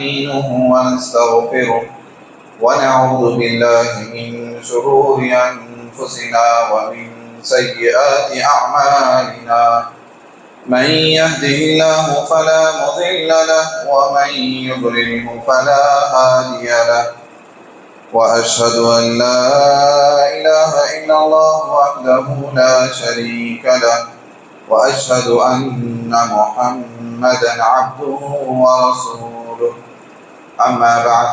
نستعينه ونستغفره ونعوذ بالله من شرور أنفسنا ومن سيئات أعمالنا من يهده الله فلا مضل له ومن يضلله فلا هادي له وأشهد أن لا إله إلا الله وحده لا شريك له وأشهد أن محمدا عبده ورسوله أما بعد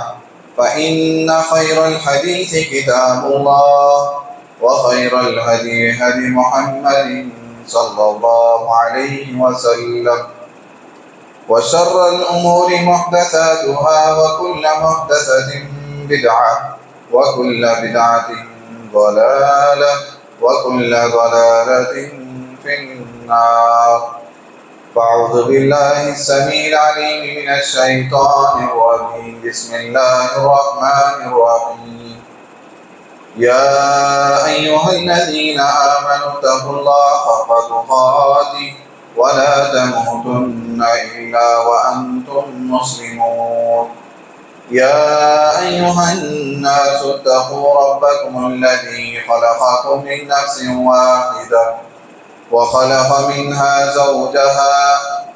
فإن خير الحديث كتاب الله وخير الهدي هدي محمد صلى الله عليه وسلم وشر الأمور محدثاتها وكل محدثة بدعة وكل بدعة ضلالة وكل ضلالة في النار. فأعوذ بالله السميع العليم من الشيطان الرجيم. بسم الله الرحمن الرحيم. يا أيها الذين آمنوا اتقوا الله حق تقاته ولا تموتن إلا وأنتم مسلمون. يا أيها الناس اتقوا ربكم الذي خلقكم من نفس واحدة وخلق منها زوجها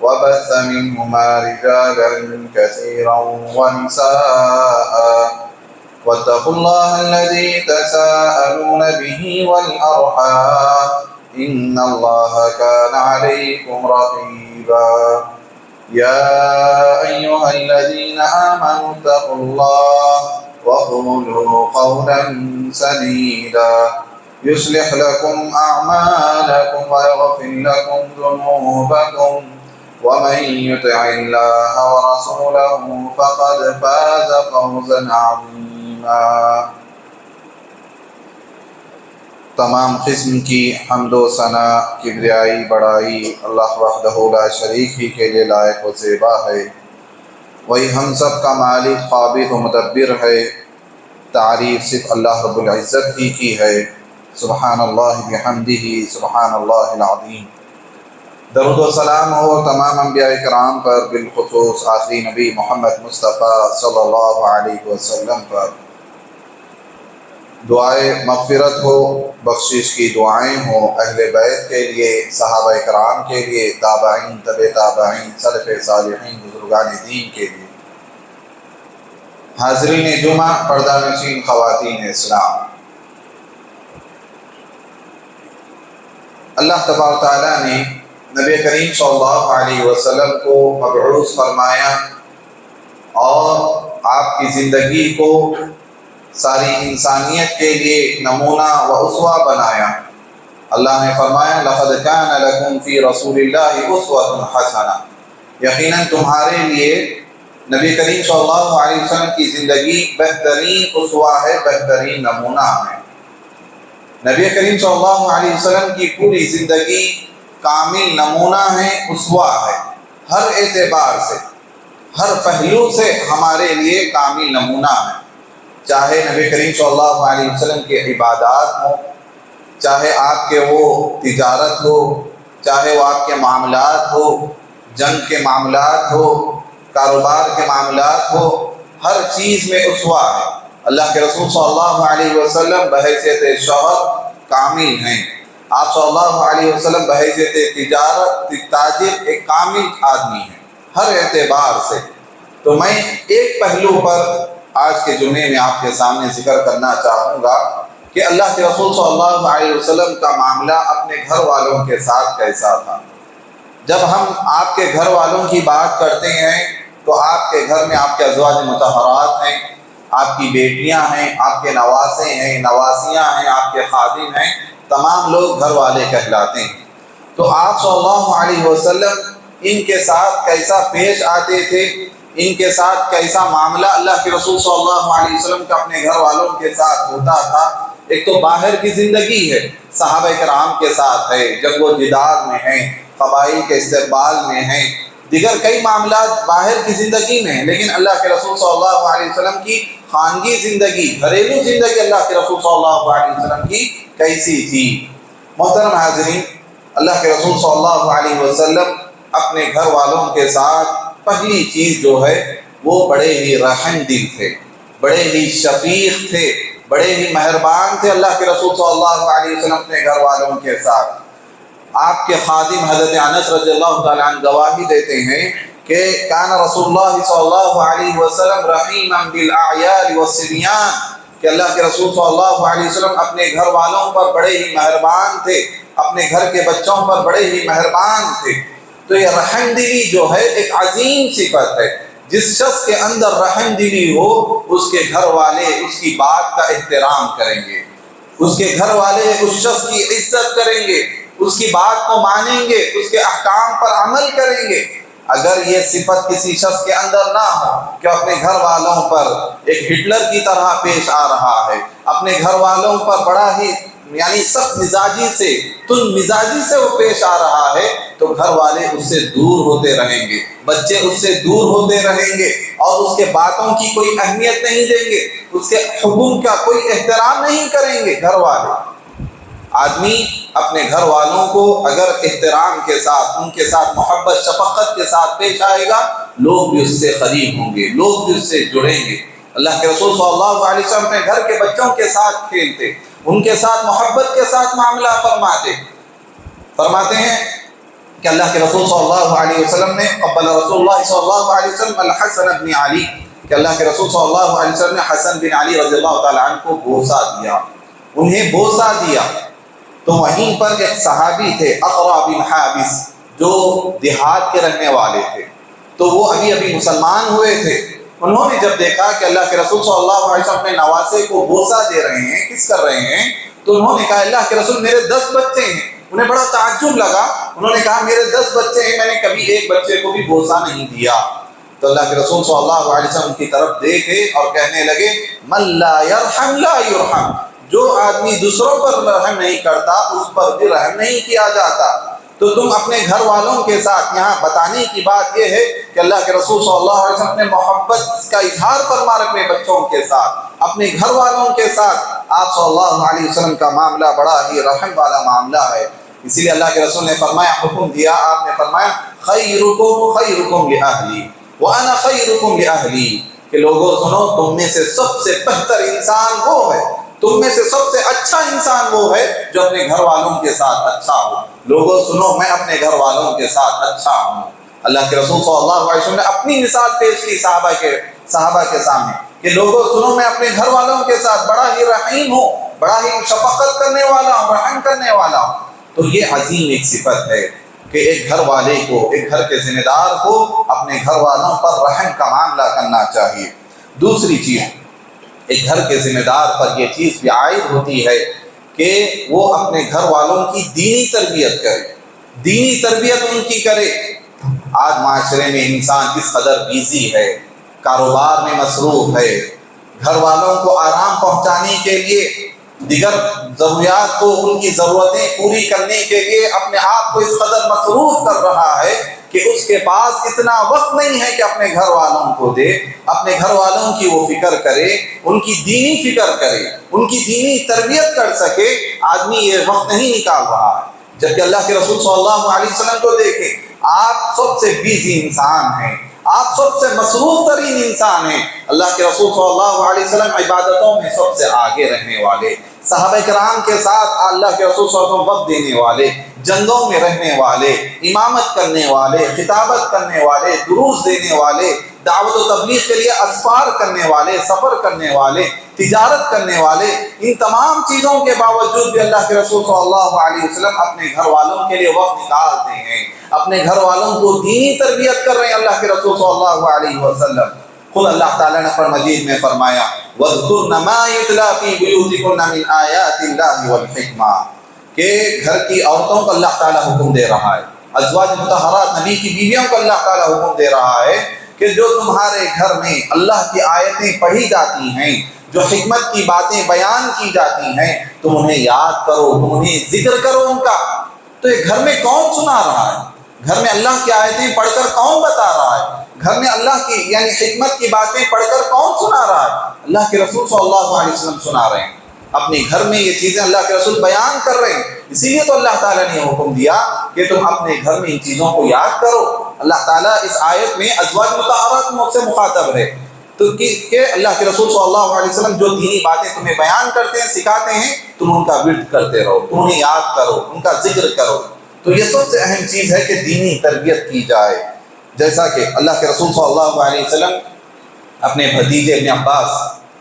وبث منهما رجالا كثيرا ونساء واتقوا الله الذي تساءلون به والأرحام إن الله كان عليكم رقيبا. يا أيها الذين آمنوا اتقوا الله وقولوا قولا سديدا يصلح لكم أعمالكم ويغفر لكم ذنوبكم ومن يطع الله ورسوله فقد فاز فوزا عظيما. تمام قسم کی حمد و ثنا، کبریائی، بڑائی اللہ وحدہ لا شریک ہی کے لیے لائق و زیبا ہے. وہی ہم سب کا مالک، قابض و مدبر ہے. تعریف صرف اللہ رب العزت ہی کی ہے. سبحان اللہ بحمدہ، سبحان اللہ العظیم. درود و سلام ہو تمام انبیاء کرام پر، بالخصوص آخری نبی محمد مصطفیٰ صلی اللہ علیہ وسلم پر. دعائے مغفرت ہو، بخشش کی دعائیں ہوں اہل بیت کے لیے، صحابہ کرام کے لیے، تابعین، تبع تابعین، سلف صالحین، بزرگان دین کے لیے. حاضرین جمعہ، پردہ نشین خواتین اسلام، اللہ تبارک تعالیٰ نے نبی کریم صلی اللہ علیہ وسلم کو مبعوث فرمایا اور آپ کی زندگی کو ساری انسانیت کے لیے نمونہ و اسوہ بنایا. اللہ نے فرمایا لَقَدْ كَانَ لَكُمْ فِي رَسُولِ اللَّهِ أُسْوَةٌ حَسَنَةٌ. یقیناً تمہارے لیے نبی کریم صلی اللہ علیہ وسلم کی زندگی بہترین اسوہ ہے، بہترین نمونہ ہے. نبی کریم صلی اللہ علیہ وسلم کی پوری زندگی کامل نمونہ ہے، اسوہ ہے. ہر اعتبار سے، ہر پہلو سے ہمارے لیے کامل نمونہ ہے. چاہے نبی کریم صلی اللہ علیہ وسلم کی عبادات ہوں، چاہے آپ کے وہ تجارت ہو، چاہے وہ آپ کے معاملات ہو، جنگ کے معاملات ہو، کاروبار کے معاملات ہو، ہر چیز میں اسوہ ہے. اللہ کے رسول صلی اللہ علیہ وسلم بحیثیت شوہر کامل ہیں. آپ صلی اللہ علیہ وسلم بحیثیت تجارت تاجر ایک کامل آدمی ہیں ہر اعتبار سے. تو میں ایک پہلو پر آج کے جمعے میں آپ کے سامنے ذکر کرنا چاہوں گا کہ اللہ کے رسول صلی اللہ علیہ وسلم کا معاملہ اپنے گھر والوں کے ساتھ کیسا تھا. جب ہم آپ کے گھر والوں کی بات کرتے ہیں تو آپ کے گھر میں آپ کے ازواج مطہرات ہیں، آپ کی بیٹیاں ہیں، آپ کے نواسے ہیں، نواسیاں ہیں، آپ کے خادم ہیں، تمام لوگ گھر والے کہلاتے ہیں. تو آپ صلی اللہ علیہ وسلم ان کے ساتھ کیسا پیش آتے تھے، ان کے ساتھ کیسا معاملہ اللہ کے رسول صلی اللہ علیہ وسلم کا اپنے گھر والوں کے ساتھ ہوتا تھا. ایک تو باہر کی زندگی ہے، صحابہ کرام کے ساتھ ہے، جنگ و جدال میں ہیں، قبائل کے استقبال میں ہیں، دیگر کئی معاملات باہر کی زندگی میں ہیں. لیکن اللہ کے رسول صلی اللہ علیہ وسلم کی خانگی زندگی، گھریلو زندگی اللہ کے رسول صلی اللہ علیہ وسلم کی کیسی تھی. محترم حاضرین، اللہ کے رسول صلی اللہ علیہ وسلم اپنے گھر والوں کے ساتھ پہلی چیز جو ہے وہ بڑے ہی رحم دل تھے، بڑے ہی شفیق تھے، بڑے ہی مہربان تھے اللہ کے رسول صلی اللہ علیہ وسلم اپنے گھر والوں کے ساتھ۔ آپ کے خادم حضرت انس رضی اللہ تعالیٰ عنہ گواہی دیتے ہیں کہ کان رسول اللہ صلی اللہ علیہ وسلم رحیما بالاعیال والصبیان، کہ اللہ کے رسول صلی اللہ علیہ وسلم اپنے گھر والوں پر بڑے ہی مہربان تھے، اپنے گھر کے بچوں پر بڑے ہی مہربان تھے۔ تو یہ رحم دلی جو ہے ایک عظیم صفت ہے۔ جس شخص کے اندر رحم دلی ہو، اس کے گھر والے اس کی بات کا احترام کریں گے، اس کے گھر والے اس شخص کی عزت کریں گے، اس کی بات کو مانیں گے، اس کے احکام پر عمل کریں گے۔ اگر یہ صفت کسی شخص کے اندر نہ ہو کہ اپنے گھر والوں پر ایک ہٹلر کی طرح پیش آ رہا ہے، اپنے گھر والوں پر بڑا ہی سخت مزاجی سے، تند مزاجی سے وہ پیش آ رہا ہے، تو گھر والے اس سے دور ہوتے رہیں گے، بچے اس سے دور ہوتے رہیں گے، اور اس کے باتوں کی کوئی اہمیت نہیں دیں گے، اس کے حکم کا کوئی احترام نہیں کریں گے گھر والے۔ آدمی اپنے گھر والوں کو اگر احترام کے ساتھ، ان کے ساتھ محبت شفقت کے ساتھ پیش آئے گا، لوگ بھی اس سے قریب ہوں گے، لوگ بھی اس سے جڑیں گے۔ اللہ کے رسول صلی اللہ علیہ وسلم اپنے گھر کے بچوں کے ساتھ کھیلتے، ان کے ساتھ محبت کے ساتھ معاملہ فرماتے ہیں کہ اللہ کے رسول صلی اللہ علیہ وسلم نے قبل رسول اللہ صلی اللہ علیہ وسلم الحسن بن علی، کہ اللہ کے رسول صلی اللہ علیہ وسلم نے حسن بن علی رضی اللہ تعالیٰ عنہ کو بوسہ دیا، انہیں بوسہ دیا۔ تو وہیں پر ایک صحابی تھے اقرا بن حابس، جو دیہات کے رہنے والے تھے، تو وہ ابھی مسلمان ہوئے تھے۔ انہوں نے جب دیکھا کہ اللہ کے رسول صلی اللہ علیہ وسلم اپنے نواسے کو بوسہ دے رہے ہیں، کس کر رہے ہیں، تو انہوں نے کہا اللہ کے رسول میرے 10 بچے ہیں۔ انہیں بڑا تعجب لگا، انہوں نے کہا میرے 10 بچے ہیں، میں نے کبھی ایک بچے کو بھی بوسہ نہیں دیا۔ تو اللہ کے رسول صلی اللہ علیہ وسلم کی طرف دیکھے اور کہنے لگے من لا یرحم لا یرحم، جو آدمی دوسروں پر رحم نہیں کرتا اس پر بھی رحم نہیں کیا جاتا۔ تو تم اپنے گھر والوں کے ساتھ، یہاں بتانے کی بات یہ ہے کہ اللہ کے رسول صلی اللہ علیہ وسلم نے محبت کا اظہار فرما رکھے بچوں کے ساتھ، اپنے گھر والوں کے ساتھ۔ آپ صلی اللہ علیہ وسلم کا معاملہ بڑا ہی رحم والا معاملہ ہے، اسی لیے اللہ کے رسول نے فرمایا، حکم دیا، آپ نے فرمایا خیرکم خیرکم لأہلی وانا خیرکم لأہلی، کہ لوگوں سنو، تم میں سے سب سے بہتر انسان وہ ہے، تم میں سے سب سے اچھا انسان وہ ہے جو اپنے گھر والوں کے ساتھ اچھا ہو۔ لوگوں سنو، میں اپنے گھر والوں کے ساتھ اچھا ہوں۔ اللہ کے رسول صلی اللہ علیہ وسلم نے اپنی مثال پیش کی صحابہ کے سامنے کہ لوگوں سنو، میں اپنے گھر والوں کے ساتھ بڑا ہی رحیم ہوں، بڑا ہی شفقت کرنے والا ہوں، رحم کرنے والا ہوں۔ تو یہ عظیم ایک صفت ہے کہ ایک گھر والے کو، ایک گھر کے ذمہ دار کو اپنے گھر والوں پر رحم کا معاملہ کرنا چاہیے۔ دوسری چیز، ایک گھر کے ذمہ دار پر یہ چیز بھی عائد ہوتی ہے کہ وہ اپنے گھر والوں کی دینی تربیت کرے، دینی تربیت ان کی کرے۔ آج معاشرے میں انسان کس قدر بیزی ہے، کاروبار میں مصروف ہے، گھر والوں کو آرام پہنچانے کے لیے، دیگر ضروریات کو، ان کی ضرورتیں پوری کرنے کے لیے اپنے آپ کو اس قدر مصروف کر رہا ہے کہ اس کے پاس اتنا وقت نہیں ہے کہ اپنے گھر والوں کو دے، اپنے گھر والوں کی وہ فکر کرے، ان کی دینی فکر کرے، ان کی دینی تربیت کر سکے۔ آدمی یہ وقت نہیں نکال رہا ہے، جبکہ اللہ کے رسول صلی اللہ علیہ وسلم کو دیکھیں، آپ سب سے بیزی انسان ہیں، آپ سب سے مصروف ترین انسان ہیں۔ اللہ کے رسول صلی اللہ علیہ وسلم عبادتوں میں سب سے آگے رہنے والے، صحابہ کرام کے ساتھ اللہ کے رسول صلی اللہ علیہ وسلم وقت دینے والے، جنگوں میں رہنے والے، امامت کرنے والے، خطابت کرنے والے، دروس دینے والے، دعوت و تبلیغ کے لیے اسفار کرنے والے، سفر کرنے والے، تجارت کرنے والے، ان تمام چیزوں کے باوجود بھی اللہ کے رسول صلی اللہ علیہ وسلم اپنے گھر والوں کے لیے وقت نکالتے ہیں، اپنے گھر والوں کو دینی تربیت کر رہے ہیں اللہ کے رسول صلی اللہ علیہ وسلم۔ خود اللہ تعالیٰ نے قرآن مجید میں فرمایا وَاذْكُرْنَ مَا يُتْلَى فِي بُيُوتِكُنَّ مِنْ آيَاتِ اللَّهِ وَالْحِكْمَةِ، کہ گھر کی عورتوں کو اللہ تعالیٰ حکم دے رہا ہے، ازواج مطہرات نبی کی بیویوں کو اللہ تعالیٰ حکم دے رہا ہے کہ جو تمہارے گھر میں اللہ کی آیتیں پڑھی جاتی ہیں، جو حکمت کی باتیں بیان کی جاتی ہیں، تم انہیں یاد کرو، تم انہیں ذکر کرو ان کا۔ تو یہ گھر میں کون سنا رہا ہے؟ گھر میں اللہ کی آیتیں پڑھ کر کون بتا رہا ہے؟ گھر میں اللہ کی حکمت کی باتیں پڑھ کر کون سنا رہا ہے؟ اللہ کے رسول صلی اللہ علیہ وسلم سنا رہے ہیں، اپنے گھر میں یہ چیزیں اللہ کے رسول بیان کر رہے ہیں۔ اسی لیے تو اللہ تعالیٰ نے حکم دیا کہ تم اپنے گھر میں ان چیزوں کو یاد کرو۔ اللہ تعالیٰ اس آیت میں ازواج مطہرات سے مخاطب ہے، تو کہ اللہ کے رسول صلی اللہ علیہ وسلم جو دینی باتیں تمہیں بیان کرتے ہیں، سکھاتے ہیں، تم ان کا ورد کرتے رہو، تم انہیں یاد کرو، ان کا ذکر کرو۔ تو یہ سب سے اہم چیز ہے کہ دینی تربیت کی جائے، جیسا کہ اللہ کے رسول صلی اللہ علیہ وسلم اپنے بھتیجے ابن عباس،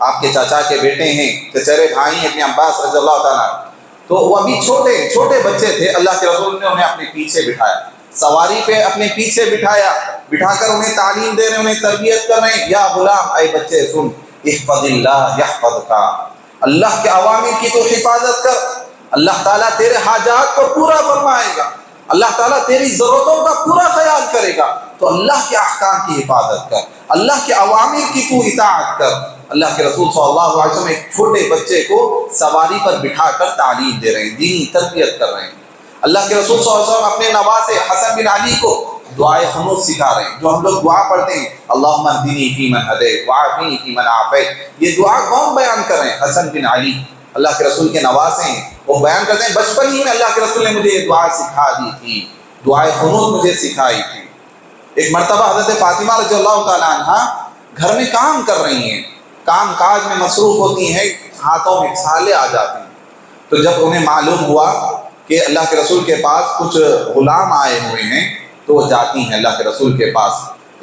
آپ کے چاچا کے بیٹے ہیں، چچرے بھائی ابن عباس رضی اللہ تعالیٰ، تو وہ ابھی چھوٹے بچے تھے، اللہ کے رسول نے انہیں اپنے پیچھے بٹھایا، سواری پہ اپنے پیچھے بٹھا کر انہیں تعلیم دے رہے ہیں، انہیں تربیت کر رہے ہیں۔ یا غلام، اے بچے سن، احفظ اللہ یحفظک، اللہ کے اوامر کی تو حفاظت کر، اللہ تعالیٰ تیرے حاجات کو پورا فرمائے گا، اللہ تعالیٰ تیری ضرورتوں کا پورا خیال کرے گا، تو اللہ کے احکام کی حفاظت کر، اللہ کے اوامر کی تو اطاعت کر۔ اللہ کے رسول صلی اللہ علیہ وسلم ایک چھوٹے بچے کو سواری پر بٹھا کر تعلیم دے رہے ہیں، دینی تربیت کر رہے ہیں۔ اللہ کے رسول صلی اللہ علیہ وسلم اپنے نواسے حسن بن علی کو دعائے قنوت سکھا رہے ہیں، جو ہم لوگ دعا پڑھتے ہیں، اللہم اہدنی فیمن ہدیت وعافنی فیمن عافیت، یہ دعا کون بیان کر رہے ہیں؟ حسن بن علی، اللہ کے رسول کے نواسے ہیں، وہ بیان کرتے ہیں بچپن ہی میں اللہ کے رسول نے مجھے یہ دعا سکھا دی تھی، دعائے قنوت مجھے سکھائی تھی۔ ایک مرتبہ حضرت فاطمہ رضی اللہ تعالیٰ عنہ گھر میں کام کر رہی ہیں، کام کاج میں مصروف ہوتی ہیں، ہاتھوں میں چھالے آ جاتے ہیں، تو جب انہیں معلوم ہوا کہ اللہ کے رسول کے پاس کچھ غلام آئے ہوئے ہیں، تو وہ جاتی ہیں اللہ کے رسول کے پاس۔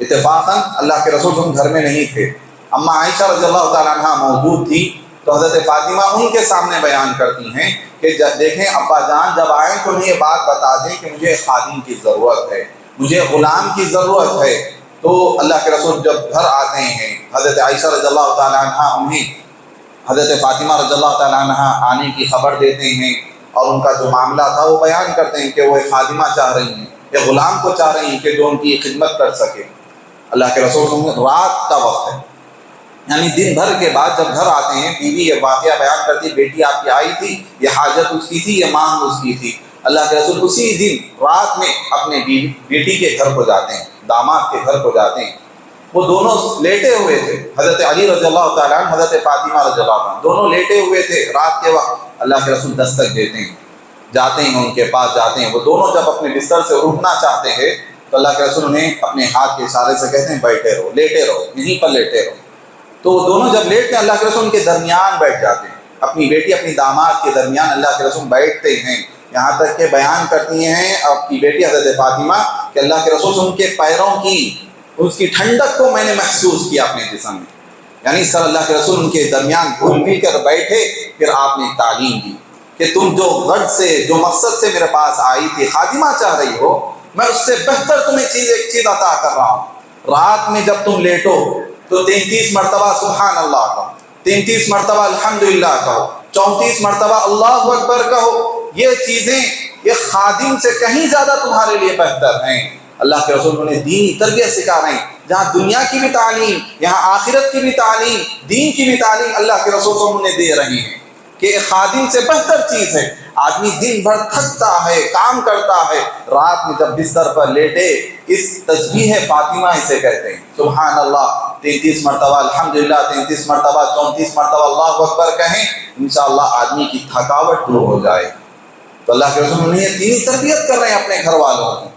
اتفاقاً اللہ کے رسول گھر میں نہیں تھے، اما عائشہ رضی اللہ تعالیٰ عنہ موجود تھی، تو حضرت فاطمہ ان کے سامنے بیان کرتی ہیں کہ دیکھیں ابا جان جب آئیں تو انہیں یہ بات بتا دیں کہ مجھے خادم کی ضرورت ہے، مجھے غلام کی ضرورت ہے۔ تو اللہ کے رسول جب گھر آتے ہیں، حضرت عائشہ رضی اللہ تعالیٰ عنہ انہیں حضرت فاطمہ رضی اللہ تعالیٰ عنہ آنے کی خبر دیتے ہیں، اور ان کا جو معاملہ تھا وہ بیان کرتے ہیں کہ وہ ایک خادمہ چاہ رہی ہیں، ایک غلام کو چاہ رہی ہیں کہ جو ان کی خدمت کر سکے۔ اللہ کے رسول رات کا وقت ہے، یعنی دن بھر کے بعد جب گھر آتے ہیں، بیوی یہ واقعہ بیان کرتی، بیٹی آپ کی آئی تھی، یہ حاجت اس کی تھی، یہ مانگ اس کی تھی۔ اللہ کے رسول اسی دن رات میں اپنے بیٹی کے گھر کو جاتے ہیں، داماد کے گھر کو جاتے ہیں، وہ دونوں لیٹے ہوئے تھے، حضرت علی رضی اللہ تعالیٰ عنہ، حضرت فاطمہ رضی اللہ عنہ، دونوں لیٹے ہوئے تھے۔ رات کے وقت اللہ کے رسول دستک دیتے ہیں، جاتے ہیں ان کے پاس جاتے ہیں، وہ دونوں جب اپنے بستر سے اٹھنا چاہتے ہیں تو اللہ کے رسول انہیں اپنے ہاتھ کے اشارے سے کہتے ہیں بیٹھے رہو، لیٹے رہو، یہیں پر لیٹے رہو۔ تو وہ دونوں جب لیٹتے ہیں اللہ کے رسول ان کے درمیان بیٹھ جاتے ہیں، اپنی بیٹی اپنی داماد کے درمیان اللہ کے رسول بیٹھتے ہیں، یہاں تک کہ بیان کرتی ہیں آپ کی بیٹی حضرت فاطمہ کہ اللہ کے رسول ان کے پیروں کی اس کی ٹھنڈک کو میں نے محسوس کیا اپنے جسم میں، یعنی سر اللہ کے رسول ان کے درمیان گھل مل کر بیٹھے۔ پھر آپ نے تعلیم دی کہ تم جو غرض سے، جو مقصد سے میرے پاس آئی تھی، خادمہ چاہ رہی ہو، میں اس سے بہتر تمہیں ایک چیز عطا کر رہا ہوں۔ رات میں جب تم لیٹو تو 33 مرتبہ سبحان اللہ کہو، 33 مرتبہ الحمدللہ کہو، 34 مرتبہ اللہ اکبر کہو۔ یہ چیزیں یہ خادم سے کہیں زیادہ تمہارے لیے بہتر ہیں۔ اللہ کے رسول نے دینی تربیت سکھا رہے ہیں، جہاں دنیا کی بھی تعلیم، یہاں آخرت کی بھی تعلیم، دین کی بھی تعلیم اللہ کے رسول انہیں دے رہے ہیں کہ خادم سے بہتر چیز ہے۔ آدمی دن بھر تھکتا ہے، کام کرتا ہے، رات میں جب بستر پر لیٹے اس تسبیح فاطمہ اسے کہتے ہیں، سبحان اللہ 33 مرتبہ الحمدللہ 33 مرتبہ 34 مرتبہ اللہ اکبر کہیں، انشاءاللہ آدمی کی تھکاوٹ دور ہو جائے۔ تو اللہ کے رسول نے دینی تربیت کر رہے ہیں اپنے گھر والوں کی۔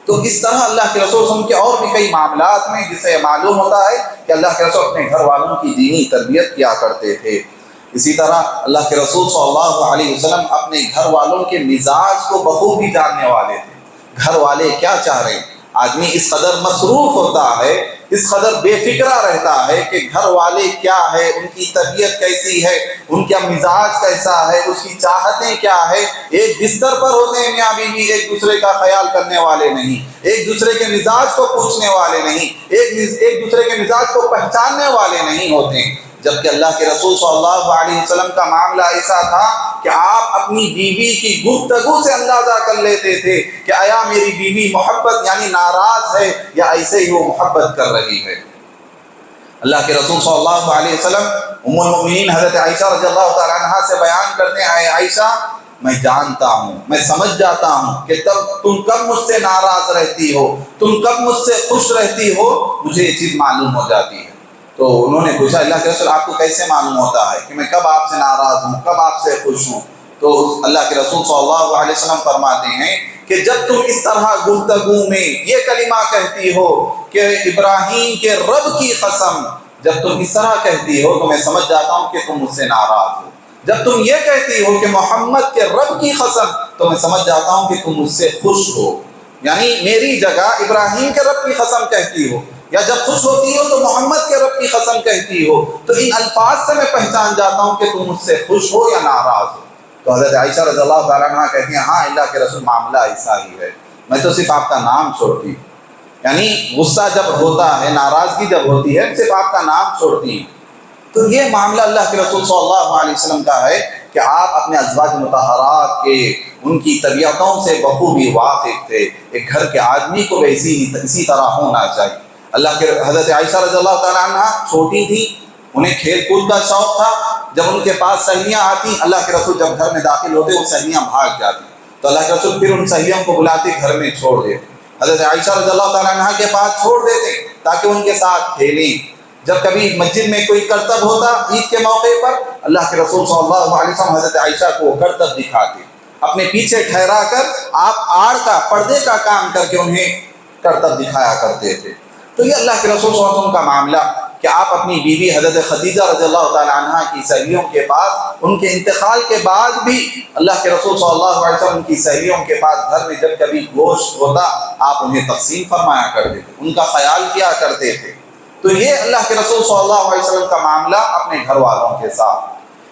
تو اس طرح اللہ کے رسول کے اور بھی کئی معاملات میں جس سے معلوم ہوتا ہے کہ اللہ کے رسول اپنے گھر والوں کی دینی تربیت کیا کرتے تھے۔ اسی طرح اللہ کے رسول صلی اللہ علیہ وسلم اپنے گھر والوں کے مزاج کو بخوبی جاننے والے تھے، گھر والے کیا چاہ رہے ہیں۔ آدمی اس قدر مصروف ہوتا ہے، اس قدر بے فکرہ رہتا ہے کہ گھر والے کیا ہے، ان کی طبیعت کیسی ہے، ان کا مزاج کیسا ہے، اس کی چاہتیں کیا ہے۔ ایک بستر پر ہوتے ہیں میاں بیوی، ایک دوسرے کا خیال کرنے والے نہیں، ایک دوسرے کے مزاج کو پوچھنے والے نہیں، ایک دوسرے کے مزاج کو پہچاننے والے نہیں ہوتے ہیں۔ جبکہ اللہ کے رسول صلی اللہ علیہ وسلم کا معاملہ ایسا تھا کہ آپ اپنی بیوی کی گفتگو سے اندازہ کر لیتے تھے کہ آیا میری بیوی محبت یعنی ناراض ہے یا ایسے ہی وہ محبت کر رہی ہے۔ اللہ کے رسول صلی اللہ علیہ وسلم ام المؤمنین حضرت عائشہ رضی اللہ تعالیٰ عنہا سے بیان کرتے ہیں، اے عائشہ میں جانتا ہوں، میں سمجھ جاتا ہوں کہ تم کب مجھ سے ناراض رہتی ہو، تم کب مجھ سے خوش رہتی ہو، مجھے یہ چیز معلوم ہو جاتی ہے۔ تو انہوں نے پوچھا اللہ کے رسول آپ کو کیسے معلوم ہوتا ہے کہ میں کب آپ سے ناراض ہوں، کب آپ سے خوش ہوں؟ تو اللہ کے رسول صلی اللہ علیہ وسلم فرماتے ہیں کہ جب تم اس طرح گفتگو میں یہ کلمہ کہتی ہو کہ ابراہیم کے رب کی قسم، جب تم اس طرح کہتی ہو تو میں سمجھ جاتا ہوں کہ تم مجھ سے ناراض ہو۔ جب تم یہ کہتی ہو کہ محمد کے رب کی قسم، تو میں سمجھ جاتا ہوں کہ تم مجھ سے خوش ہو، یعنی میری جگہ ابراہیم کے رب کی قسم کہتی ہو، یا جب خوش ہوتی ہو تو محمد کے رب کی قسم کہتی ہو، تو ان الفاظ سے میں پہچان جاتا ہوں کہ تم مجھ سے خوش ہو یا ناراض ہو۔ تو حضرت عائشہ رضی اللہ تعالیٰ عنہ کہتی ہیں ہاں اللہ کے رسول معاملہ ایسا ہی ہے، میں تو صرف آپ کا نام چھوڑتی ہوں، یعنی غصہ جب ہوتا ہے، ناراضگی جب ہوتی ہے، صرف آپ کا نام چھوڑتی ہیں۔ تو یہ معاملہ اللہ کے رسول صلی اللہ علیہ وسلم کا ہے کہ آپ اپنے ازواج مطہرات کے ان کی طبیعتوں سے بخوبی واقف تھے۔ ایک گھر کے آدمی کو اسی طرح ہونا چاہیے۔ اللہ کے حضرت عائشہ رضی اللہ تعالیٰ عنہ چھوٹی تھی، انہیں کھیل کود کا شوق تھا، جب ان کے پاس سہیلیاں آتی، اللہ کے رسول جب گھر میں داخل ہوتے وہ سہیلیاں بھاگ جاتی، تو اللہ کے رسول پھر ان سہیلیوں کو بلاتے گھر میں چھوڑ دیتے، حضرت عائشہ رضی اللہ تعالیٰ عنہ کے پاس چھوڑ دیتے تاکہ ان کے ساتھ کھیلیں۔ جب کبھی مسجد میں کوئی کرتب ہوتا عید کے موقع پر، اللہ کے رسول صلی اللہ علیہ وسلم حضرت عائشہ کو وہ کرتب دکھاتے، اپنے پیچھے ٹھہرا کر آپ آڑ کا پردے کا کام کر کے انہیں کرتب دکھایا کرتے تھے۔ تو یہ اللہ کے رسول صلی اللہ علیہ وسلم کا معاملہ کہ آپ اپنی بیوی حضرت خدیجہ رضی اللہ تعالی عنہ کی سہیلیوں کے پاس، ان کے انتقال کے بعد بھی اللہ کے رسول صلی اللہ علیہ وسلم کی سہیلیوں کے پاس گھر میں جب کبھی گوشت ہوتا آپ انہیں تقسیم فرمایا کرتے تھے، ان کا خیال کیا کرتے تھے۔ تو یہ اللہ کے رسول صلی اللہ علیہ وسلم کا معاملہ اپنے گھر والوں کے ساتھ۔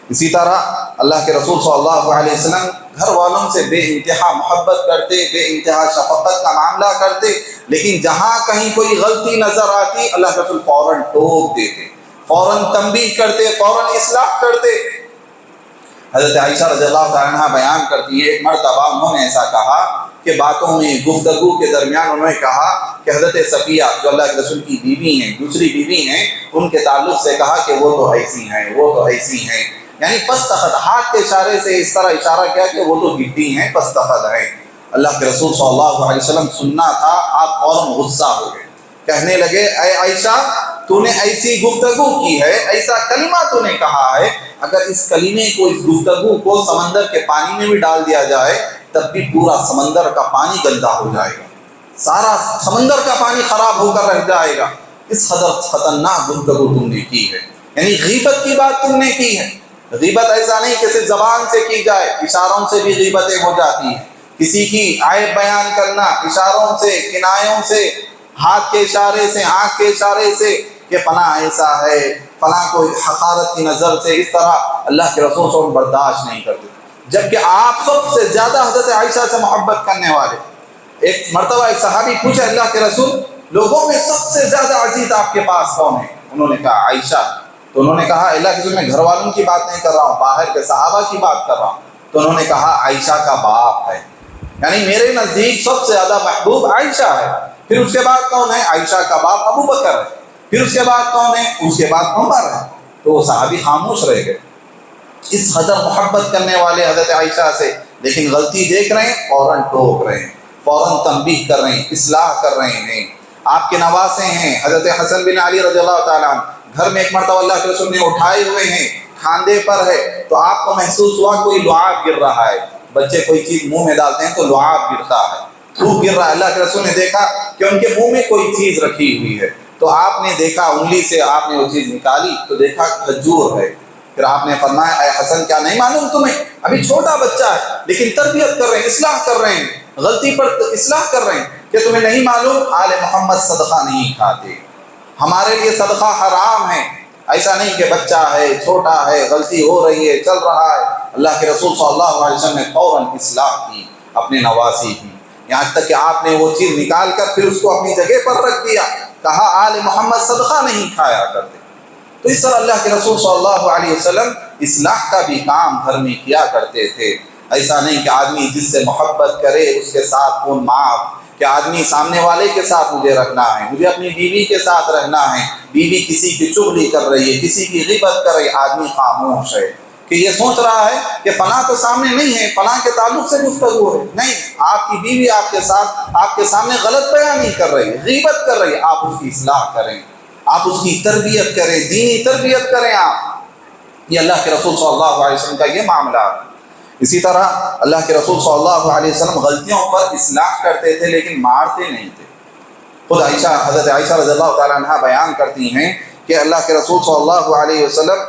اسی طرح اللہ کے رسول صلی اللہ علیہ وسلم گھر والوں سے بے انتہا محبت کرتے، بے انتہا شفقت کا معاملہ کرتے، لیکن جہاں کہیں کوئی غلطی نظر آتی اللہ کے رسول فوراً ٹوک دیتے، فوراً تنبیہ کرتے، فوراً اصلاح کرتے۔ حضرت عائشہ رضی اللہ عنہا بیان کرتی ہے ایک مرتبہ انہوں نے ایسا کہا کہ باتوں میں گفتگو کے درمیان انہوں نے کہا کہ حضرت صفیہ جو اللہ کے رسول کی بیوی ہیں، دوسری بیوی ہیں، ان کے تعلق سے کہا کہ وہ تو ایسی ہیں، وہ تو ایسی ہیں، یعنی پس تخت ہاتھ کے اشارے سے اس طرح اشارہ کیا کہ وہ تو گڈی ہیں، پس تخت ہیں۔ اللہ کے رسول صلی اللہ علیہ وسلم سننا تھا، آپ فوراً غصہ ہو گئے، کہنے لگے اے عائشہ تو نے ایسی گفتگو کی ہے، ایسا کلمہ تو نے کہا ہے، اگر اس کلمے کو، اس گفتگو کو سمندر کے پانی میں بھی ڈال دیا جائے تب بھی پورا سمندر کا پانی گندا ہو جائے گا، سارا سمندر کا پانی خراب ہو کر رہ جائے گا، اس قدر خطرناک گفتگو تم نے کی ہے، یعنی غیبت کی بات تم نے کی ہے۔ غیبت ایسا نہیں کہ صرف زبان سے کی جائے، اشاروں سے بھی غیبتیں ہو جاتی ہیں، کسی کی عیب بیان کرنا اشاروں سے، کنایوں سے، ہاتھ کے اشارے سے، آنکھ کے اشارے سے کہ فلاں ایسا ہے، فلاں کو حقارت کی نظر سے، اس طرح اللہ کے رسول صلی اللہ علیہ وسلم برداشت نہیں کرتے، جبکہ آپ سب سے زیادہ حضرت عائشہ سے محبت کرنے والے۔ ایک مرتبہ ایک صحابی پوچھا اللہ کے رسول لوگوں میں سب سے زیادہ عزیز آپ کے پاس کون ہے؟ انہوں نے کہا عائشہ۔ تو انہوں نے کہا اللہ کے رسول میں گھر والوں کی بات نہیں کر رہا ہوں، باہر کے صحابہ کی بات کر رہا ہوں۔ تو انہوں نے کہا عائشہ کا باپ ہے، یعنی میرے نزدیک سب سے زیادہ محبوب عائشہ ہے، پھر اس کے بعد کون ہے؟ عائشہ کا باپ ابو بکر ہے، پھر اس کے بعد کون ہے؟ اس کے بعد عمر ہے۔ تو وہ صحابی خاموش رہ گئے، اس قدر محبت کرنے والے حضرت عائشہ سے، لیکن غلطی دیکھ رہے ہیں فوراً ٹوک رہے ہیں، فوراً تنبیہ کر رہے ہیں، اصلاح کر رہے ہیں۔ آپ کے نواسے ہیں حضرت حسن بن علی رضی اللہ تعالیٰ عنہ، گھر میں ایک مرتبہ اللہ کے رسول نے اٹھائے ہوئے ہیں، کھاندے پر ہے، تو آپ کو محسوس ہوا کوئی لعاب گر رہا ہے، بچے کوئی چیز منہ میں ڈالتے ہیں تو لعاب گرتا ہے، تھوک گر رہا ہے، اللہ کے رسول نے دیکھا کہ ان کے منہ میں کوئی چیز رکھی ہوئی ہے، تو آپ نے دیکھا انگلی سے آپ نے وہ چیز نکالی تو دیکھا کھجور ہے، پھر آپ نے فرمایا اے حسن کیا نہیں معلوم تمہیں، ابھی چھوٹا بچہ ہے لیکن تربیت کر رہے ہیں، اصلاح کر رہے ہیں، غلطی پر اصلاح کر رہے ہیں، کہ تمہیں نہیں معلوم آل محمد صدقہ نہیں کھاتے، ہمارے لیے صدقہ حرام ہے۔ ایسا نہیں کہ بچہ ہے، چھوٹا ہے، غلطی ہو رہی ہے، چل رہا ہے، اللہ کے رسول صلی اللہ علیہ وسلم نے فوراً اصلاح کی، اپنے نواسی کی، یہاں تک کہ آپ نے وہ چیز نکال کر پھر اس کو اپنی جگہ پر رکھ دیا، کہا آل محمد صدقہ نہیں کھایا کرتے۔ تو اس طرح اللہ کے رسول صلی اللہ علیہ وسلم اصلاح کا بھی کام گھر میں کیا کرتے تھے۔ ایسا نہیں کہ آدمی جس سے محبت کرے اس کے ساتھ خون معاف، کہ آدمی سامنے والے کے ساتھ مجھے رکھنا ہے، مجھے اپنی بیوی کے ساتھ رہنا ہے، بیوی کسی کی چغلی کر رہی ہے، کسی کی غیبت کر رہی ہے، آدمی خاموش ہے، کہ یہ سوچ رہا ہے کہ فلاں تو سامنے نہیں ہے، فلاں کے تعلق سے گفتگو ہے، نہیں، آپ کی بیوی آپ کے ساتھ، آپ کے سامنے غلط بیانی کر رہی ہے، غیبت کر رہی ہے، آپ اس کی اصلاح کریں، آپ اس کی تربیت کریں، دینی تربیت کریں آپ۔ یہ اللہ کے رسول صلی اللہ علیہ وسلم کا یہ معاملہ ہے۔ اسی طرح اللہ کے رسول صلی اللہ علیہ وسلم غلطیوں پر اصلاح کرتے تھے لیکن مارتے نہیں تھے۔ خود حضرت عائشہ رضی اللہ تعالیٰ عنہ بیان کرتی ہیں کہ اللہ کے رسول صلی اللہ علیہ وسلم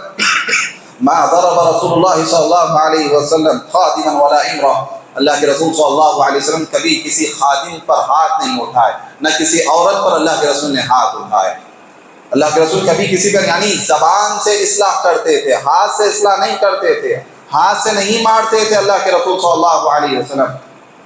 ما ضرب رسول اللہ صلی اللہ علیہ وسلم خادما ولا امرأ، اللہ کے رسول صلی اللہ علیہ وسلم کبھی کسی خادم پر ہاتھ نہیں اٹھائے، نہ کسی عورت پر اللہ کے رسول نے ہاتھ اٹھائے۔ اللہ کے رسول کبھی کسی پر یعنی زبان سے اصلاح کرتے تھے، ہاتھ سے اصلاح نہیں کرتے تھے، ہاتھ سے نہیں مارتے تھے اللہ کے رسول صلی اللہ علیہ وسلم۔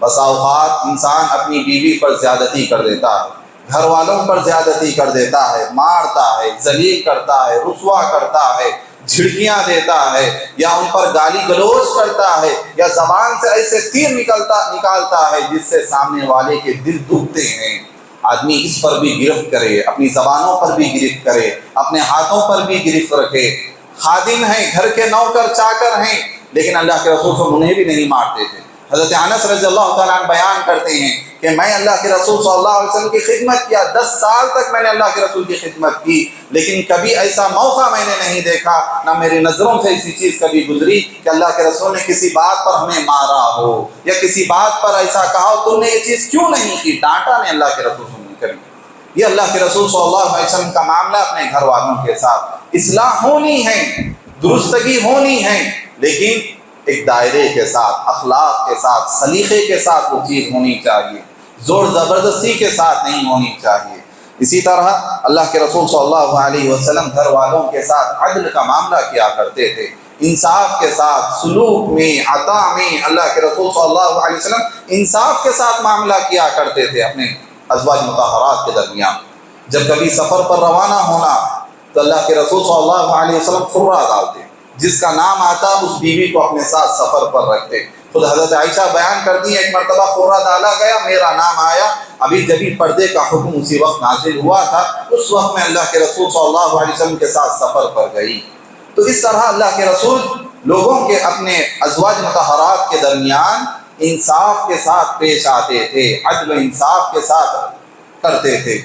بسا اوقات انسان اپنی بیوی پر زیادتی کر دیتا ہے، گھر والوں پر زیادتی کر دیتا ہے، مارتا ہے، ذلیل کرتا ہے، رسوا کرتا ہے، جھڑکیاں دیتا ہے، یا ان پر گالی گلوچ کرتا ہے، یا زبان سے ایسے تیر نکالتا ہے جس سے سامنے والے کے دل دکھتے ہیں۔ آدمی اس پر بھی گرفت کرے، اپنی زبانوں پر بھی گرفت کرے، اپنے ہاتھوں پر بھی گرفت رکھے۔ خادم ہیں، گھر کے نوکر چاکر ہیں، لیکن اللہ کے رسول سے انہیں بھی نہیں مارتے تھے۔ حضرت انس رضی اللہ تعالیٰ عنہ بیان کرتے ہیں کہ میں اللہ کے رسول صلی اللہ علیہ وسلم کی خدمت کیا، 10 سال تک میں نے اللہ کے رسول کی خدمت کی، لیکن کبھی ایسا موقع میں نے نہیں دیکھا، نہ میری نظروں سے ایسی چیز کبھی گزری کہ اللہ کے رسول نے کسی بات پر ہمیں مارا ہو یا کسی بات پر ایسا کہا ہو تم نے یہ چیز کیوں نہیں کی، ڈانٹا نہیں اللہ کے رسول سے نہیں کری۔ یہ اللہ کے رسول صلی اللہ علیہ وسلم کا معاملہ اپنے گھر والوں کے ساتھ اصلاح ہونی ہے، درستگی ہونی ہے، لیکن ایک دائرے کے ساتھ، اخلاق کے ساتھ، سلیقے کے ساتھ وہ چیز ہونی چاہیے، زور زبردستی کے ساتھ نہیں ہونی چاہیے۔ اسی طرح اللہ کے رسول صلی اللہ علیہ وسلم گھر والوں کے ساتھ عدل کا معاملہ کیا کرتے تھے، انصاف کے ساتھ، سلوک میں، عطا میں اللہ کے رسول صلی اللہ علیہ وسلم انصاف کے ساتھ معاملہ کیا کرتے تھے اپنے ازواج مطہرات کے درمیان۔ جب کبھی سفر پر روانہ ہونا تو اللہ کے رسول صلی اللہ علیہ وسلم خرہ ڈالتے، جس کا نام آتا اس بیوی کو اپنے ساتھ سفر پر رکھتے۔ خود حضرت عائشہ بیان کرتی ہے ایک مرتبہ خرہ ڈالا گیا، میرا نام آیا، ابھی جبھی پردے کا حکم اسی وقت نازل ہوا تھا، اس وقت میں اللہ کے رسول صلی اللہ علیہ وسلم کے ساتھ سفر پر گئی۔ تو اس طرح اللہ کے رسول لوگوں کے اپنے ازواج مطہرات کے درمیان انصاف کے ساتھ پیش آتے تھے، عدل و انصاف کے ساتھ کرتے تھے۔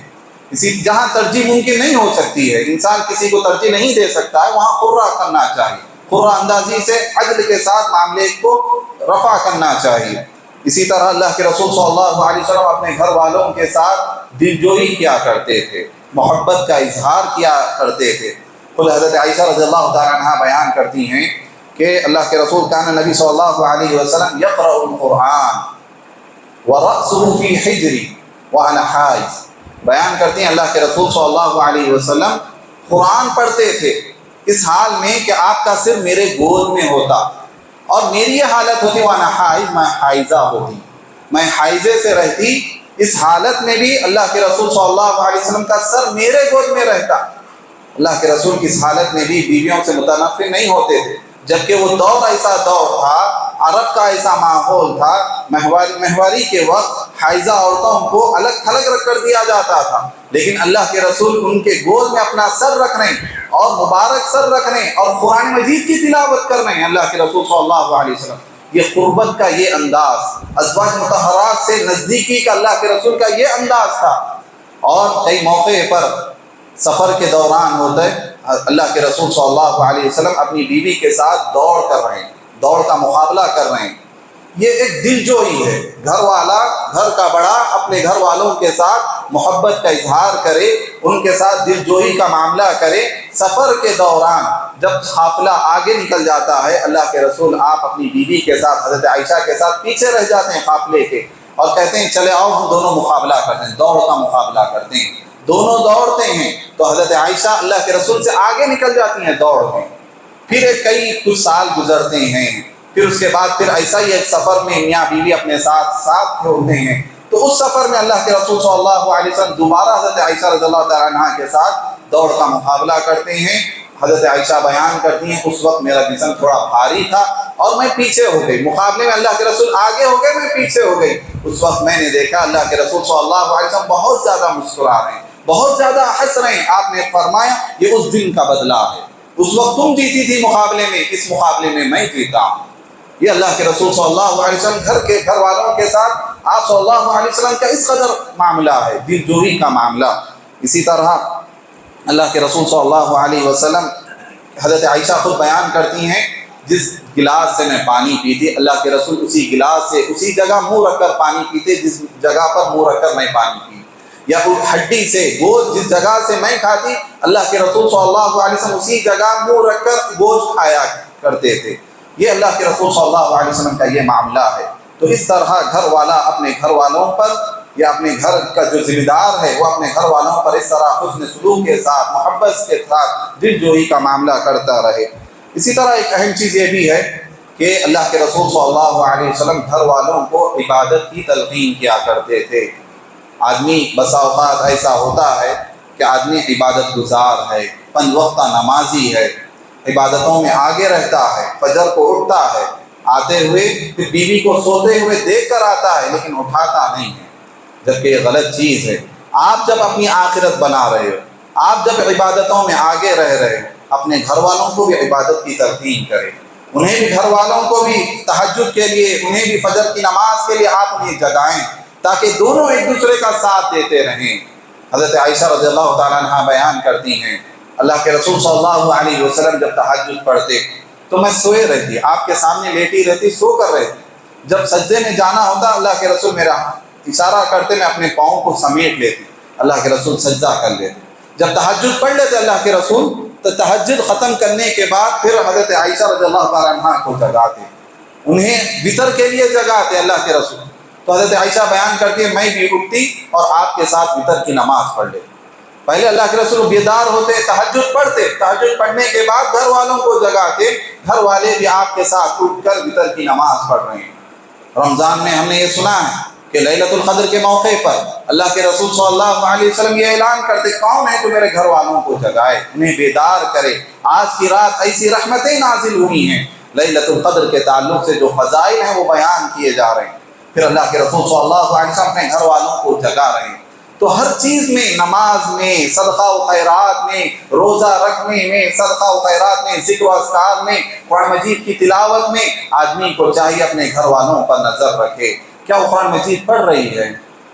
اسی جہاں ترجیح ممکن نہیں ہو سکتی ہے، انسان کسی کو ترجیح نہیں دے سکتا ہے، وہاں خرہ کرنا چاہیے، خرہ اندازی سے عدل کے ساتھ معاملے کو رفع کرنا چاہیے۔ اسی طرح اللہ کے رسول صلی اللہ علیہ وسلم اپنے گھر والوں کے ساتھ دلجوئی کیا کرتے تھے، محبت کا اظہار کیا کرتے تھے۔ خود حضرت عائشہ رضی اللہ تعالیٰ عنہ بیان کرتی ہیں کہ اللہ کے رسول کان نبی صلی اللہ علیہ وسلم یقرأ القرآن ورأسه فی حجری وانا حائض۔ بیان کرتے ہیں اللہ کے رسول صلی اللہ علیہ وسلم قرآن پڑھتے تھے اس حال میں کہ آپ کا سر میرے گود میں ہوتا، اور میری یہ حالت ہوتی وانا حائض، میں حائضہ ہوتی، میں حائضے سے رہتی، اس حالت میں بھی اللہ کے رسول صلی اللہ علیہ وسلم کا سر میرے گود میں رہتا۔ اللہ کے رسول کی اس حالت میں بھی بیویوں سے متنفر نہیں ہوتے تھے، جبکہ وہ دور ایسا دور تھا، عرب کا ایسا ماحول تھا، مہواری کے وقت حائضہ عورتوں کو الگ تھلگ رکھ کر دیا جاتا تھا، لیکن اللہ کے رسول ان کے گود میں اپنا سر رکھنے اور مبارک سر رکھنے اور قرآن مجید کی تلاوت کرنے، اللہ کے رسول صلی اللہ علیہ وسلم یہ قربت کا یہ انداز، ازواج مطہرات سے نزدیکی کا اللہ کے رسول کا یہ انداز تھا۔ اور کئی موقع پر سفر کے دوران ہوتے اللہ کے رسول صلی اللہ علیہ وسلم اپنی بیوی کے ساتھ دوڑ کر رہے ہیں، دوڑ کا مقابلہ کر رہے ہیں، یہ ایک دل جوئی ہے۔ گھر والا، گھر کا بڑا اپنے گھر والوں کے ساتھ محبت کا اظہار کرے، ان کے ساتھ دل جوئی کا معاملہ کرے۔ سفر کے دوران جب قافلہ آگے نکل جاتا ہے، اللہ کے رسول آپ اپنی بیوی کے ساتھ حضرت عائشہ کے ساتھ پیچھے رہ جاتے ہیں قافلے کے، اور کہتے ہیں چلے آؤ ہم دونوں مقابلہ کرتے ہیں، دوڑ کا مقابلہ کرتے ہیں۔ دونوں دوڑتے ہیں تو حضرت عائشہ اللہ کے رسول سے آگے نکل جاتی ہیں دوڑ میں۔ پھر کچھ سال گزرتے ہیں، پھر اس کے بعد پھر ایسا ہی ایک سفر میں میاں بیوی اپنے ساتھ ہوتے ہیں، تو اس سفر میں اللہ کے رسول صلی اللہ علیہ وسلم دوبارہ حضرت عائشہ رضی اللہ تعالیٰ عنہ کے ساتھ دوڑ کا مقابلہ کرتے ہیں۔ حضرت عائشہ بیان کرتی ہیں اس وقت میرا جسم تھوڑا بھاری تھا اور میں پیچھے ہو گئی، مقابلے میں اللہ کے رسول آگے ہو گئے، میں پیچھے ہو گئی۔ اس وقت میں نے دیکھا اللہ کے رسول صلی اللہ علیہ وسلم بہت زیادہ مسکرا رہے ہیں، بہت زیادہ ہنس رہے ہیں۔ آپ نے فرمایا یہ اس دن کا بدلہ ہے، اس وقت تم جیتی تھی مقابلے میں، اس مقابلے میں میں جیتا ہوں۔ یہ اللہ کے رسول صلی اللہ علیہ وسلم گھر والوں کے ساتھ آپ صلی اللہ علیہ وسلم کا اس قدر معاملہ ہے، دل جوئی کا معاملہ۔ اسی طرح اللہ کے رسول صلی اللہ علیہ وسلم حضرت عائشہ خود بیان کرتی ہیں جس گلاس سے میں پانی پیتی اللہ کے رسول اسی گلاس سے اسی جگہ منہ رکھ کر پانی پیتے جس جگہ پر منہ رکھ کر میں پانی پی، یا ہڈی سے گوشت جس جگہ سے میں کھاتی اللہ کے رسول صلی اللہ علیہ وسلم اسی جگہ منہ رکھ کر گوشت کھایا کرتے تھے۔ یہ اللہ کے رسول صلی اللہ علیہ وسلم کا یہ معاملہ ہے۔ تو اس طرح گھر والا اپنے گھر والوں پر یا اپنے گھر کا جو ذمہ دار ہے وہ اپنے گھر والوں پر اس طرح حسن سلوک کے ساتھ، محبت کے ساتھ دل جوئی کا معاملہ کرتا رہے۔ اسی طرح ایک اہم چیز یہ بھی ہے کہ اللہ کے رسول صلی اللہ علیہ وسلم گھر والوں کو عبادت کی تلقین کیا کرتے تھے۔ آدمی بسا اوقات ایسا ہوتا ہے کہ آدمی عبادت گزار ہے، پنج وقتہ نمازی ہے، عبادتوں میں آگے رہتا ہے، فجر کو اٹھتا ہے، آتے ہوئے پھر بیوی کو سوتے ہوئے دیکھ کر آتا ہے لیکن اٹھاتا نہیں ہے، جبکہ یہ غلط چیز ہے۔ آپ جب اپنی آخرت بنا رہے ہو، آپ جب عبادتوں میں آگے رہ رہے ہو، اپنے گھر والوں کو بھی عبادت کی تلقین کریں، انہیں بھی گھر والوں کو بھی تہجد کے لیے، انہیں بھی فجر کی نماز کے لیے آپ انہیں جگائیں تاکہ دونوں ایک دوسرے کا ساتھ دیتے رہیں۔ حضرت عائشہ رضی اللہ تعالیٰ عنہ بیان کرتی ہیں اللہ کے رسول صلی اللہ علیہ وسلم جب تہجد پڑھتے تو میں سوئے رہتی، آپ کے سامنے لیٹی رہتی، سو کر رہتی۔ جب سجدے میں جانا ہوتا اللہ کے رسول میرا اشارہ کرتے، میں اپنے پاؤں کو سمیٹ لیتی، اللہ کے رسول سجدہ کر لیتے۔ جب تہجد پڑھ لیتے اللہ کے رسول تو تہجد ختم کرنے کے بعد پھر حضرت عائشہ رضی اللہ تعالیٰ عنہ کو جگاتے، انہیں وطر کے لیے جگاتے اللہ کے رسول۔ تو حضرت عائشہ بیان کرتی ہے میں بھی اٹھتی اور آپ کے ساتھ وطر کی نماز پڑھ لیتی۔ پہلے اللہ کے رسول بیدار ہوتے، تہجد پڑھتے، تہجد پڑھنے کے بعد گھر والوں کو جگاتے، گھر والے بھی آپ کے ساتھ اٹھ کر وطر کی نماز پڑھ رہے ہیں۔ رمضان میں ہم نے یہ سنا ہے کہ لیلۃ القدر کے موقع پر اللہ کے رسول صلی اللہ علیہ وسلم یہ اعلان کرتے کون ہے جو میرے گھر والوں کو جگائے، انہیں بیدار کرے، آج کی رات ایسی رحمتیں نازل ہوئی ہیں۔ لیلۃ القدر کے تعلق سے جو فضائل ہیں وہ بیان کیے جا رہے ہیں۔ پھر اللہ کے رسول صلی اللہ علیہ وسلم اپنے گھر والوں کو جگا رہے ہیں۔ تو ہر چیز میں، نماز میں، صدقہ و خیرات میں، روزہ رکھنے میں، صدقہ و خیرات میں، ذکر و اذکار میں، قرآن مجید کی تلاوت میں آدمی کو چاہیے اپنے گھر والوں پر نظر رکھے، کیا وہ قرآن مجید پڑھ رہی ہے؟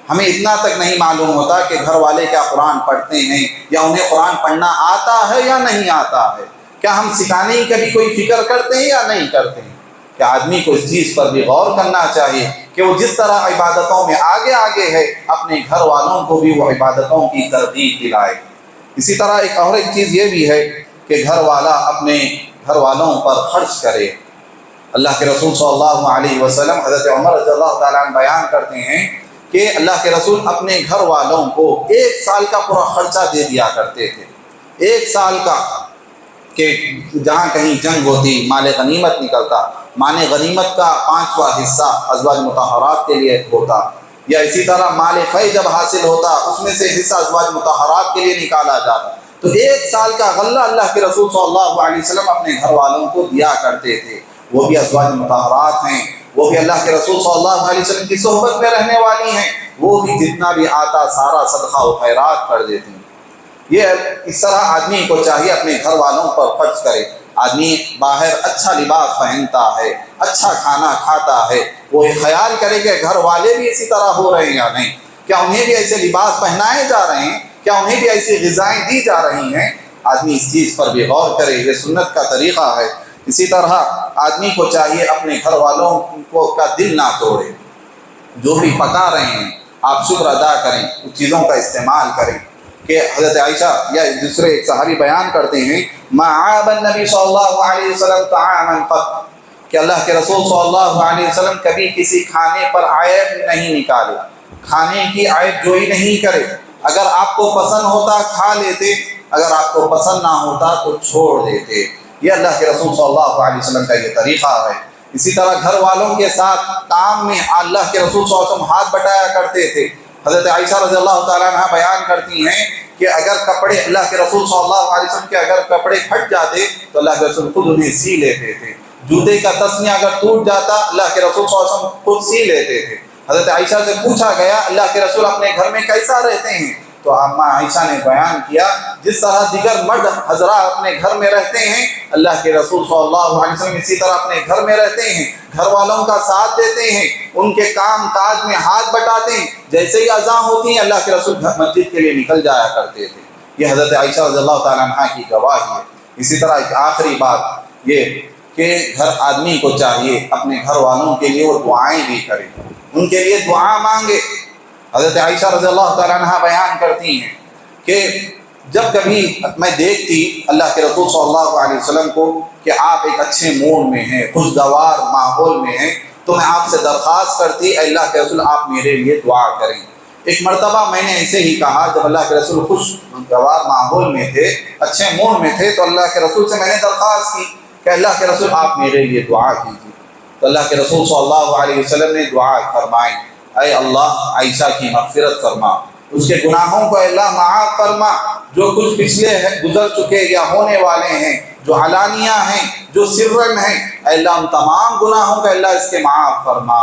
ہمیں اتنا تک نہیں معلوم ہوتا کہ گھر والے کیا قرآن پڑھتے ہیں یا انہیں قرآن پڑھنا آتا ہے یا نہیں آتا ہے، کیا ہم سکھانے کی کبھی کوئی فکر کرتے ہیں یا نہیں کرتے ہیں؟ کہ آدمی کو اس چیز پر بھی غور کرنا چاہیے کہ وہ جس طرح عبادتوں میں آگے آگے ہے اپنے گھر والوں کو بھی وہ عبادتوں کی ترغیب دلائے۔ اسی طرح ایک اور ایک چیز یہ بھی ہے کہ گھر والا اپنے گھر والوں پر خرچ کرے۔ اللہ کے رسول صلی اللہ علیہ وسلم حضرت عمر رضی اللہ تعالیٰ عنہ بیان کرتے ہیں کہ اللہ کے رسول اپنے گھر والوں کو 1 سال کا پورا خرچہ دے دیا کرتے تھے، 1 سال کا، کہ جہاں کہیں جنگ ہوتی مال غنیمت نکلتا، مال غنیمت کا 5واں حصہ ازواج مطہرات کے لیے ہوتا، یا اسی طرح مال فی جب حاصل ہوتا اس میں سے حصہ ازواج مطہرات کے لیے نکالا جاتا۔ تو 1 سال کا غلہ اللہ کے رسول صلی اللہ علیہ وسلم اپنے گھر والوں کو دیا کرتے تھے، وہ بھی ازواج مطہرات ہیں، وہ بھی اللہ کے رسول صلی اللہ علیہ وسلم کی صحبت میں رہنے والی ہیں، وہ بھی جتنا بھی آتا سارا صدقہ و خیرات کر دیتی ہیں۔ یہ اس طرح آدمی کو چاہیے اپنے گھر والوں پر خرچ کرے۔ آدمی باہر اچھا لباس پہنتا ہے، اچھا کھانا کھاتا ہے، وہ یہ خیال کرے کہ گھر والے بھی اسی طرح ہو رہے ہیں یا نہیں، کیا انہیں بھی ایسے لباس پہنائے جا رہے ہیں، کیا انہیں بھی ایسی غذائیں دی جا رہی ہیں۔ آدمی اس چیز پر بھی غور کرے، یہ سنت کا طریقہ ہے۔ اسی طرح آدمی کو چاہیے اپنے گھر والوں کو کا دل نہ توڑے، جو بھی پکا رہے ہیں آپ شکر ادا کریں، اس چیزوں کا استعمال کریں۔ کہ حضرت عائشہ یا دوسرے ایک صحابی بیان کرتے ہیں ما عاب النبی صلی اللہ علیہ وسلم طعاما قط، کہ اللہ کے رسول صلی اللہ علیہ وسلم کبھی کسی کھانے پر عیب نہیں نکالے، کھانے کی عیب جوئی نہیں کرے۔ اگر آپ کو پسند ہوتا کھا لیتے، اگر آپ کو پسند نہ ہوتا تو چھوڑ دیتے۔ یہ اللہ کے رسول صلی اللہ علیہ وسلم کا یہ طریقہ ہے۔ اسی طرح گھر والوں کے ساتھ کام میں اللہ کے رسول صلی اللہ علیہ وسلم ہاتھ بٹایا کرتے تھے۔ حضرت عائشہ رضی اللہ تعالیٰ عنہ بیان کرتی ہیں کہ اگر کپڑے اللہ کے رسول صلی اللہ علیہ وسلم کے اگر کپڑے پھٹ جاتے تو اللہ کے رسول خود انہیں سی لیتے تھے، جوتے کا تسمیہ اگر ٹوٹ جاتا اللہ کے رسول صلی اللہ علیہ وسلم خود سی لیتے تھے۔ حضرت عائشہ سے پوچھا گیا اللہ کے رسول اپنے گھر میں کیسا رہتے ہیں، تو اماں عائشہ نے بیان کیا جس طرح دیگر مرد حضرات اپنے گھر میں رہتے ہیں اللہ کے رسول صلی اللہ علیہ وسلم اسی طرح اپنے گھر میں رہتے ہیں، گھر والوں کا ساتھ دیتے ہیں، ان کے کام کاج میں ہاتھ بٹاتے ہیں، جیسے ہی اذان ہوتی ہیں اللہ کے رسول مسجد کے لیے نکل جایا کرتے تھے۔ یہ حضرت عائشہ رضی اللہ تعالیٰ عنہ کی گواہی ہے۔ اسی طرح ایک آخری بات یہ کہ ہر آدمی کو چاہیے اپنے گھر والوں کے لیے وہ دعائیں بھی کرے، ان کے لیے دعا مانگے۔ حضرت عائشہ رضی اللہ تعالیٰ عنہ بیان کرتی ہیں کہ جب کبھی میں دیکھتی اللہ کے رسول صلی اللہ علیہ وسلم کو کہ آپ ایک اچھے موڈ میں ہیں، خوشگوار ماحول میں ہیں، تو میں آپ سے درخواست کرتی اے اللہ کے رسول آپ میرے لیے دعا کریں۔ ایک مرتبہ میں نے ایسے ہی کہا جب اللہ کے رسول خوشگوار ماحول میں تھے، اچھے موڈ میں تھے، تو اللہ کے رسول سے میں نے درخواست کی کہ اللہ کے رسول آپ میرے لیے دعا کیجیے۔ تو اللہ کے رسول صلی اللہ علیہ وسلم نے دعا فرمائی، اے اللہ عائشہ کی مغفرت فرما، اس کے گناہوں کو اللہ معاف فرما، جو کچھ پچھلے گزر چکے یا ہونے والے ہیں، جو علانیہ ہیں، جو سرن ہیں، اے اللہ ان تمام گناہوں کا اللہ اس کے معاف فرما۔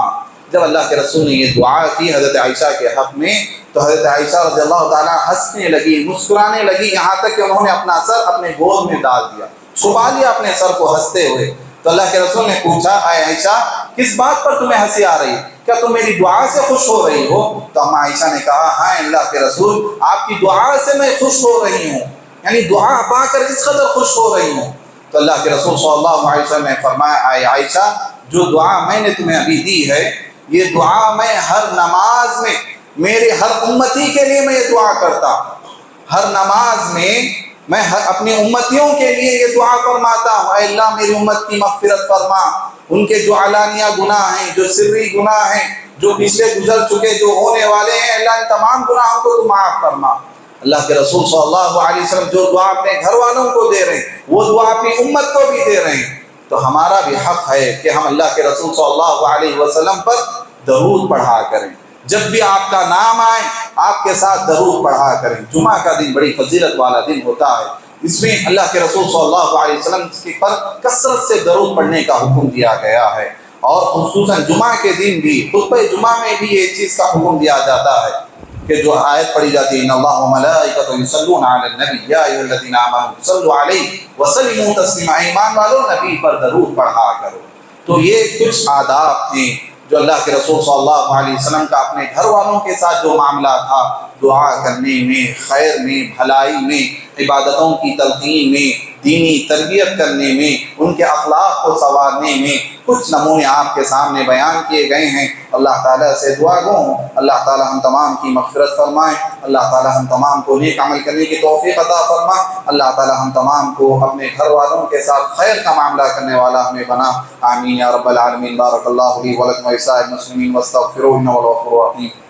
جب اللہ کے رسول نے یہ دعا کی حضرت عائشہ کے حق میں تو حضرت عائشہ رضی اللہ تعالیٰ ہنسنے لگی، مسکرانے لگی، یہاں تک کہ انہوں نے اپنا سر اپنے گود میں ڈال دیا، چھپا لیا اپنے سر کو ہنستے ہوئے۔ تو اللہ کے رسول نے پوچھا اے عائشہ کس بات پر تمہیں ہنسی آ رہی ہے؟ کیا تم میری دعا سے خوش ہو رہی ہو؟ تو اما عائشہ نے کہا ہاں اللہ کے رسول آپ کی دعا سے میں خوش ہو رہی ہوں، یعنی دعا پا کر اس قدر خوش ہو رہی ہوں۔ تو اللہ کے رسول صلی اللہ علیہ وسلم نے فرمایا اے عائشہ جو دعا میں نے تمہیں ابھی دی ہے یہ دعا میں ہر نماز میں میرے ہر امتی کے لیے میں یہ دعا کرتا ہوں، ہر نماز میں اپنی امتیوں کے لیے یہ دعا فرماتا ہوں اے اللہ میری امت کی مغفرت فرما، ان کے جو علانیہ گناہ ہیں، جو سری گناہ ہیں، جو پچھلے گزر چکے، جو ہونے والے ہیں، اللہ ان تمام گناہوں کو تو معاف فرما۔ اللہ کے رسول صلی اللہ علیہ وسلم جو دعا اپنے گھر والوں کو دے رہے ہیں وہ دعا اپنی امت کو بھی دے رہے ہیں، تو ہمارا بھی حق ہے کہ ہم اللہ کے رسول صلی اللہ علیہ وسلم پر درود پڑھا کریں، جب بھی آپ کا نام آئے آپ کے ساتھ درود پڑھا کریں۔ جمعہ کا دن بڑی فضیلت والا دن ہوتا ہے، اس میں اللہ کے رسول صلی اللہ علیہ وسلم پر کثرت سے درود پڑھنے کا حکم دیا گیا ہے، اور خصوصاً جمعہ کے دن بھی خطبہ جمعہ میں بھی یہ چیز کا حکم دیا جاتا ہے کہ جو آیت پڑھی جاتی ہے ان اللہ وملائکتہ یصلون علی النبی یا ایھا الذین آمنوا صلوا علیہ وسلموا تسلیما، ایمان والو نبی پر درود پڑھا کرو۔ تو یہ کچھ آداب ہیں جو اللہ کے رسول صلی اللہ علیہ وسلم کا اپنے گھر والوں کے ساتھ جو معاملہ تھا، دعا کرنے میں، خیر میں، بھلائی میں، عبادتوں کی تلقین میں، دینی تربیت کرنے میں، ان کے اخلاق کو سنوارنے میں کچھ نمونے آپ کے سامنے بیان کیے گئے ہیں۔ اللہ تعالیٰ سے دعا گو ہوں اللہ تعالیٰ ہم تمام کی مغفرت فرمائیں، اللہ تعالیٰ ہم تمام کو نیک عمل کرنے کی توفیق عطا فرما، اللہ تعالیٰ ہم تمام کو اپنے گھر والوں کے ساتھ خیر کا معاملہ کرنے والا ہمیں بنا، آمین یا رب العالمین۔ بارک اللہ لی ولکم ولسائر المسلمین واستغفروہ انہ هو الغفور الرحیم۔